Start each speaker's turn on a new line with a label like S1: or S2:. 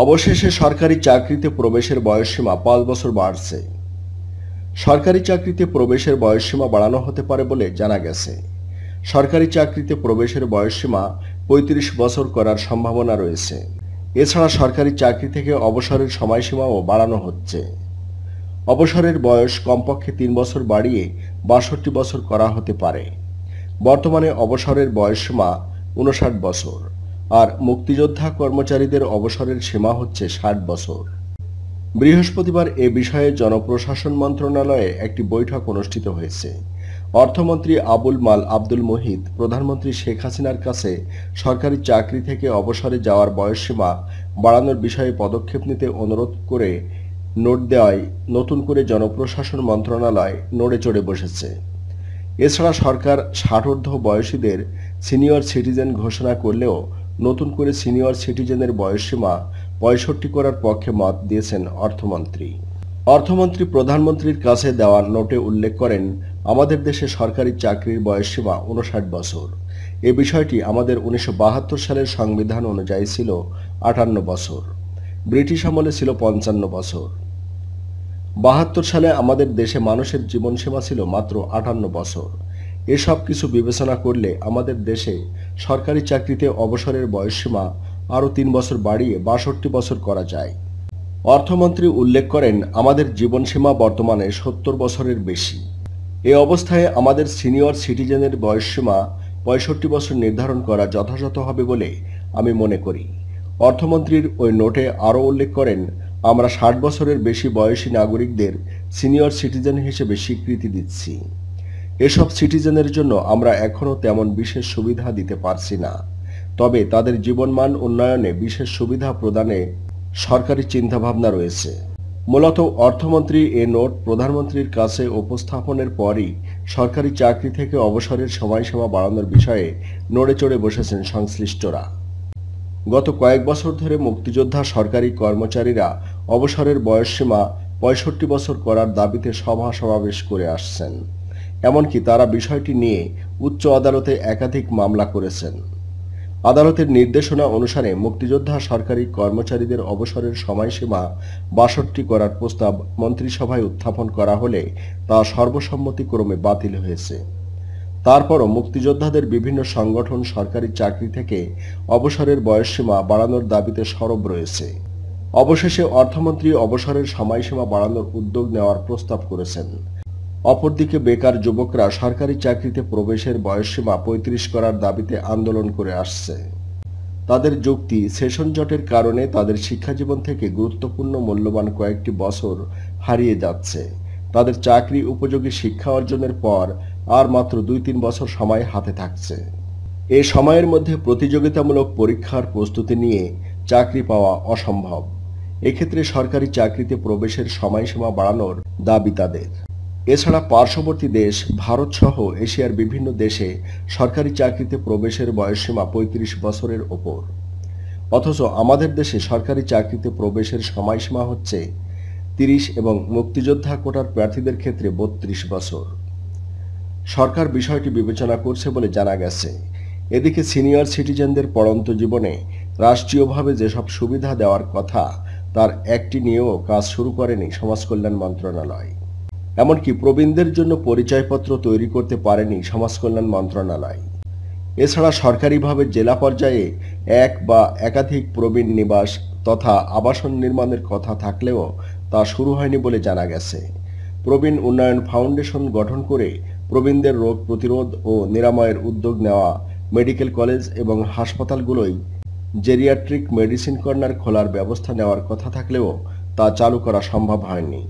S1: অবশেষে সরকারি চাকরিতে প্রবেশের বয়সসীমা ৫ বছর বাড়ছে। সরকারি চাকরিতে প্রবেশের বয়সসীমা বাড়ানো হতে পারে বলে জানা গেছে। সরকারি চাকরিতে প্রবেশের বয়সসীমা ৩৫ বছর করার সম্ভাবনা রয়েছে। এছাড়া সরকারি চাকরি থেকে অবসরের সময়সীমাও বাড়ানো হচ্ছে। অবসরের বয়স কমপক্ষে ৩ বছর বাড়িয়ে ৬২ বছর করা হতে পারে। বর্তমানে অবসরের বয়সসীমা ৫৯ বছর, আর মুক্তিযোদ্ধা কর্মচারীদের অবসরের সীমা হচ্ছে ৬০ বছর। বৃহস্পতিবার এ বিষয়ে জনপ্রশাসন মন্ত্রণালয়ে একটি বৈঠক অনুষ্ঠিত হয়েছে। অর্থমন্ত্রী আবুল মাল আব্দুল মুহিত প্রধানমন্ত্রী শেখ হাসিনার কাছে সরকারি চাকরি থেকে অবসরে যাওয়ার বয়সসীমা বাড়ানোর বিষয়ে পদক্ষেপ নিতে অনুরোধ করে নোট দেওয়ায় নতুন করে জনপ্রশাসন মন্ত্রণালয় নড়ে চড়ে বসেছে। এছাড়া সরকার ৬০ বয়সীদের সিনিয়র সিটিজেন ঘোষণা করলেও নতুন করে সিনিয়র সিটিজেনের বয়সসীমা ৬৫ করার পক্ষে মত দিয়েছেন অর্থমন্ত্রী। অর্থমন্ত্রী প্রধানমন্ত্রীর কাছে দেওয়া নোটে উল্লেখ করেন, আমাদের দেশে সরকারি চাকরির বয়সসীমা ৫৯ বছর। এ বিষয়টি আমাদের ১৯৭২ সালের সংবিধান অনুযায়ী ছিল ৫৮ বছর। ব্রিটিশ আমলে ছিল ৫৫ বছর। ৭২ সালে আমাদের দেশে মানুষের জীবনসীমা ছিল মাত্র ৫৮ বছর। এসব কিছু বিবেচনা করলে আমাদের দেশে সরকারি চাকরিতে অবসরের বয়সসীমা আরও ৩ বছর বাড়িয়ে ৬২ বছর করা যায়। অর্থমন্ত্রী উল্লেখ করেন, আমাদের জীবনসীমা বর্তমানে ৭০ বছরের বেশি। এ অবস্থায় আমাদের সিনিয়র সিটিজেনের বয়সসীমা ৬৫ বছর নির্ধারণ করা যথাযথ হবে বলে আমি মনে করি। অর্থমন্ত্রীর ওই নোটে আরও উল্লেখ করেন, আমরা ৬০ বছরের বেশি বয়সী নাগরিকদের সিনিয়র সিটিজেন হিসেবে স্বীকৃতি দিচ্ছি। এসব সিটিজেনের জন্য আমরা এখনও তেমন বিশেষ সুবিধা দিতে পারছি না, তবে তাদের জীবনমান উন্নয়নে বিশেষ সুবিধা প্রদানে সরকারি চিন্তাভাবনা রয়েছে। মূলত অর্থমন্ত্রী এ নোট প্রধানমন্ত্রীর কাছে উপস্থাপনের পরই সরকারি চাকরি থেকে অবসরের সময়সীমা বাড়ানোর বিষয়ে নড়ে চড়ে বসেছেন সংশ্লিষ্টরা। গত কয়েক বছর ধরে মুক্তিযোদ্ধা সরকারি কর্মচারীরা অবসরের বয়সসীমা ৬৫ বছর করার দাবিতে সভা সমাবেশ করে আসছেন। এমনকি তারা বিষয়টি নিয়ে উচ্চ আদালতে একাধিক মামলা করেছেন। আদালতের নির্দেশনা অনুসারে মুক্তিযোদ্ধা সরকারি কর্মচারীদের অবসরের সময়সীমা ৬২ করার প্রস্তাব মন্ত্রিসভায় উত্থাপন করা হলে তা সর্বসম্মতিক্রমে বাতিল হয়েছে। তারপরও মুক্তিযোদ্ধাদের বিভিন্ন সংগঠন সরকারি চাকরি থেকে অবসরের বয়সসীমা বাড়ানোর দাবিতে সরব রয়েছে। অবশেষে অর্থমন্ত্রী অবসরের সময়সীমা বাড়ানোর উদ্যোগ নেওয়ার প্রস্তাব করেছেন। অপরদিকে বেকার যুবকরা সরকারি চাকরিতে প্রবেশের বয়সসীমা ৩৫ করার দাবিতে আন্দোলন করে আসছে। তাদের যুক্তি, সেশন জটের কারণে তাদের শিক্ষাজীবন থেকে গুরুত্বপূর্ণ মূল্যবান কয়েকটি বছর হারিয়ে যাচ্ছে। তাদের চাকরি উপযোগী শিক্ষা অর্জনের পর আর মাত্র ২-৩ বছর সময় হাতে থাকছে। এ সময়ের মধ্যে প্রতিযোগিতামূলক পরীক্ষার প্রস্তুতি নিয়ে চাকরি পাওয়া অসম্ভব। এক্ষেত্রে সরকারি চাকরিতে প্রবেশের সময়সীমা বাড়ানোর দাবি তাদের। এছাড়া পার্শ্ববর্তী দেশ ভারত সহ এশিয়ার বিভিন্ন দেশে সরকারি চাকরিতে প্রবেশের বয়সসীমা ৩৫ বছরের ওপর। অথচ আমাদের দেশে সরকারি চাকরিতে প্রবেশের সময়সীমা হচ্ছে ৩০ এবং মুক্তিযোদ্ধা কোটার প্রার্থীদের ক্ষেত্রে ৩২ বছর। সরকার বিষয়টি বিবেচনা করছে বলে জানা গেছে। এদিকে সিনিয়র সিটিজেনদের পড়ন্ত জীবনে রাষ্ট্রীয়ভাবে যেসব সুবিধা দেওয়ার কথা তার একটি নিয়েও কাজ শুরু করেনি সমাজকল্যাণ মন্ত্রণালয়। এমনকি প্রবীণদের জন্য পরিচয়পত্র তৈরি করতে পারেনি সমাজকল্যাণ মন্ত্রণালয়। এছাড়া সরকারিভাবে জেলা পর্যায়ে এক বা একাধিক প্রবীণ নিবাস তথা আবাসন নির্মাণের কথা থাকলেও তা শুরু হয়নি বলে জানা গেছে। প্রবীণ উন্নয়ন ফাউন্ডেশন গঠন করে প্রবীণদের রোগ প্রতিরোধ ও নিরাময়ের উদ্যোগ নেওয়া, মেডিকেল কলেজ এবং হাসপাতালগুলোয় জেরিয়াট্রিক মেডিসিন কর্নার খোলার ব্যবস্থা নেওয়ার কথা থাকলেও তা চালু করা সম্ভব হয়নি।